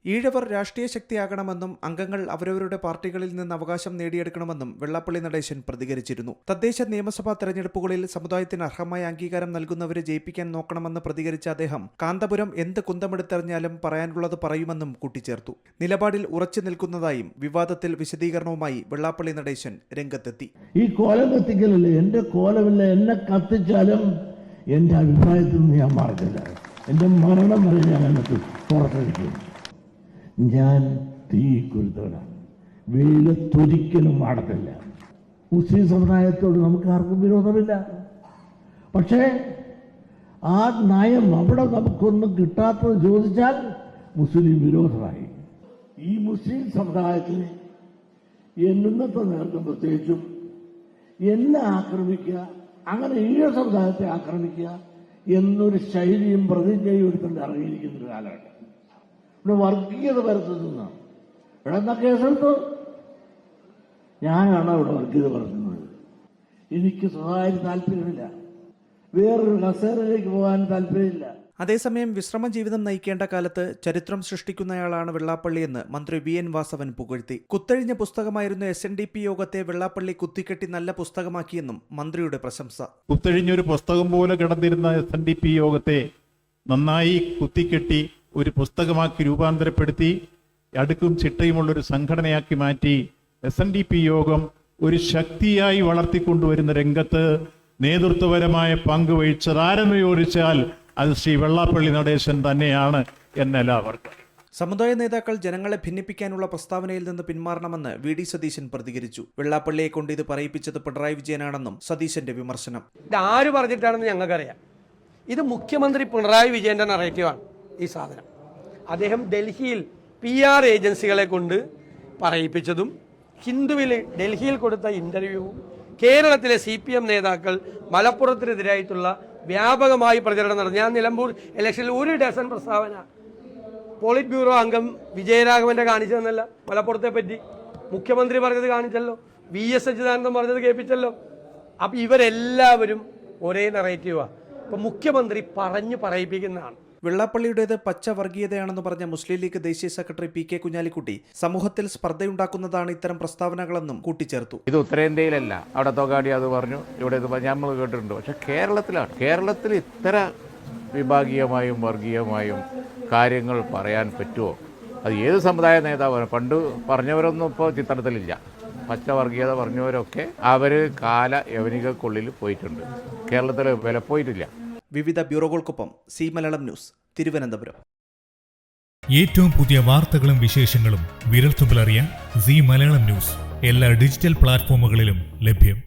ഈഴവർ രാഷ്ട്രീയ ശക്തിയാകണമെന്നും അംഗങ്ങൾ അവരവരുടെ പാർട്ടികളിൽ നിന്ന് അവകാശം നേടിയെടുക്കണമെന്നും വെള്ളാപ്പള്ളി നടേശൻ പ്രതികരിച്ചിരുന്നു. തദ്ദേശ നിയമസഭാ തെരഞ്ഞെടുപ്പുകളിൽ സമുദായത്തിന് അർഹമായ അംഗീകാരം നൽകുന്നവരെ ജയിപ്പിക്കാൻ നോക്കണമെന്ന് പ്രതികരിച്ച അദ്ദേഹം കാന്തപുരം എന്ത് കുന്തമെടുത്തെറിഞ്ഞാലും പറയാനുള്ളത് പറയുമെന്നും കൂട്ടിച്ചേർത്തു. നിലപാടിൽ ഉറച്ചു നിൽക്കുന്നതായും വിവാദത്തിൽ വിശദീകരണവുമായി വെള്ളാപ്പള്ളി നടേശൻ രംഗത്തെത്തി. ഈ കോലം കത്തിക്കലല്ലേ, എന്റെ കോലമില്ല, എന്നെ കത്തിച്ചാലും എന്റെ അഭിപ്രായത്തിൽ നിന്ന് ഞാൻ മാറില്ല. എന്റെ മരണം വരെ ഞാൻ അതിനകത്ത് പുറത്തെടുക്കും. ഞാൻ തീ കുരുത്തവനാണ്, വെയിലത്തൊരിക്കലും മാടത്തില്ല. മുസ്ലിം സമുദായത്തോട് നമുക്ക് ആർക്കും വിരോധമില്ല. പക്ഷേ ആ നയം അവിടെ നമുക്കൊന്നും കിട്ടാത്തത് ചോദിച്ചാൽ മുസ്ലിം വിരോധമായി. ഈ മുസ്ലിം സമുദായത്തിന് ഇന്നത്തെ നേതൃത്വം പ്രത്യേകിച്ചും എന്നെ ആക്രമിക്കുക, അങ്ങനെ ഈഴ സമുദായത്തെ ആക്രമിക്കുക എന്നൊരു ശൈലിയും പ്രതിജ്ഞയും എടുത്തുകൊണ്ട് ഇറങ്ങിയിരിക്കുന്ന കാലമാണ്. ഇവിടെ വർഗീയത പരത്തുന്ന ഇവിടെ കേസെടുത്തു, ഞാനാണ് അവിടെ വർഗീയത പരത്തുന്നത്. എനിക്ക് സ്വകാര്യ താല്പര്യമില്ല, വേറൊരു കസേരയിലേക്ക് പോകാൻ താല്പര്യമില്ല. അതേസമയം വിശ്രമ ജീവിതം നയിക്കേണ്ട കാലത്ത് ചരിത്രം സൃഷ്ടിക്കുന്നയാളാണ് വെള്ളാപ്പള്ളിയെന്ന് മന്ത്രി VN വാസവൻ പുകഴ്ത്തി. കുത്തഴിഞ്ഞ പുസ്തകമായിരുന്നു SNDP യോഗത്തെ വെള്ളാപ്പള്ളി കുത്തിക്കെട്ടി നല്ല പുസ്തകമാക്കിയെന്നും മന്ത്രിയുടെ പ്രശംസ. കുത്തഴിഞ്ഞൊരു പുസ്തകം പോലെ കിടന്നിരുന്ന SNDP യോഗത്തെ നന്നായി കുത്തിക്കെട്ടി ഒരു പുസ്തകമാക്കി രൂപാന്തരപ്പെടുത്തി അടുക്കും ചിട്ടയുമുള്ളൊരു സംഘടനയാക്കി മാറ്റി SNDP യോഗം ഒരു ശക്തിയായി വളർത്തിക്കൊണ്ടുവരുന്ന രംഗത്ത് നേതൃത്വപരമായ പങ്ക് വഹിച്ചതാരെന്ന് ചോദിച്ചാൽ അത് ശ്രീ വെള്ളാപ്പള്ളി നടേശൻ തന്നെയാണ് എന്നെല്ലാവർക്കും. സമുദായ നേതാക്കൾ ജനങ്ങളെ ഭിന്നിപ്പിക്കാനുള്ള പ്രസ്താവനയിൽ നിന്ന് പിന്മാറണമെന്ന് VD സതീശൻ പ്രതികരിച്ചു. വെള്ളാപ്പള്ളിയെ കൊണ്ട് ഇത് പറയിപ്പിച്ചത് പിണറായി വിജയനാണെന്നും സതീശന്റെ വിമർശനം. ഇത് ആര് പറഞ്ഞിട്ടാണെന്ന് ഞങ്ങൾക്കറിയാം. ഇത് മുഖ്യമന്ത്രി പിണറായി വിജയന്റെ നറേറ്റീവാണ്. ഈ സാധനം അദ്ദേഹം ഡൽഹിയിൽ PR ഏജൻസികളെ കൊണ്ട് പറയിപ്പിച്ചതും ഹിന്ദുവിൽ ഡൽഹിയിൽ കൊടുത്ത ഇന്റർവ്യൂവും കേരളത്തിലെ CPM നേതാക്കൾ മലപ്പുറത്തിനെതിരായിട്ടുള്ള വ്യാപകമായി പ്രചരണം നടന്നു. ഞാൻ നിലമ്പൂർ ഇലക്ഷനിൽ 1 ഡസൻ പ്രസ്താവന പോളിറ്റ് ബ്യൂറോ അംഗം വിജയരാഘവന്റെ കാണിച്ചതെന്നല്ല, മലപ്പുറത്തെ പറ്റി മുഖ്യമന്ത്രി പറഞ്ഞത് കാണിച്ചല്ലോ, VS അച്യുതാനന്ദൻ പറഞ്ഞത് കേൾപ്പിച്ചല്ലോ. അപ്പം ഇവരെല്ലാവരും ഒരേ നറേറ്റീവാണ്. അപ്പം മുഖ്യമന്ത്രി പറഞ്ഞു പറയിപ്പിക്കുന്നതാണ്. വെള്ളാപ്പള്ളിയുടേത് പച്ച വർഗീയതയാണെന്ന് പറഞ്ഞ മുസ്ലിം ലീഗ് ദേശീയ സെക്രട്ടറി PK കുഞ്ഞാലിക്കുട്ടി സമൂഹത്തിൽ സ്പർദ്ധയുണ്ടാക്കുന്നതാണ് ഇത്തരം പ്രസ്താവനകളെന്നും കൂട്ടിച്ചേർത്തു. ഇത് ഉത്തരേന്ത്യയിലല്ല, അവിടെ തൊഗാടി അത് പറഞ്ഞു, ഇവിടെ ഇത് നമ്മൾ കേട്ടിട്ടുണ്ട്. പക്ഷെ കേരളത്തിലാണ്. കേരളത്തിൽ ഇത്ര വിഭാഗീയമായും വർഗീയമായും കാര്യങ്ങൾ പറയാൻ പറ്റുമോ? അത് ഏത് സമുദായ നേതാവാണ്. പണ്ട് പറഞ്ഞവരൊന്നും ഇപ്പോൾ ചിത്രത്തിലില്ല. പച്ച വർഗീയത പറഞ്ഞവരൊക്കെ അവർ കാല യവനികൾക്കുള്ളിൽ പോയിട്ടുണ്ട്. കേരളത്തിൽ വില പോയിട്ടില്ല. വിവിധ ബ്യൂറോകൾക്കൊപ്പം സി മലയാളം ന്യൂസ്, തിരുവനന്തപുരം. ഏറ്റവും പുതിയ വാർത്തകളും വിശേഷങ്ങളും വിരൽത്തുമ്പിലറിയാൻ സി മലയാളം ന്യൂസ് എല്ലാ ഡിജിറ്റൽ പ്ലാറ്റ്ഫോമുകളിലും ലഭ്യം.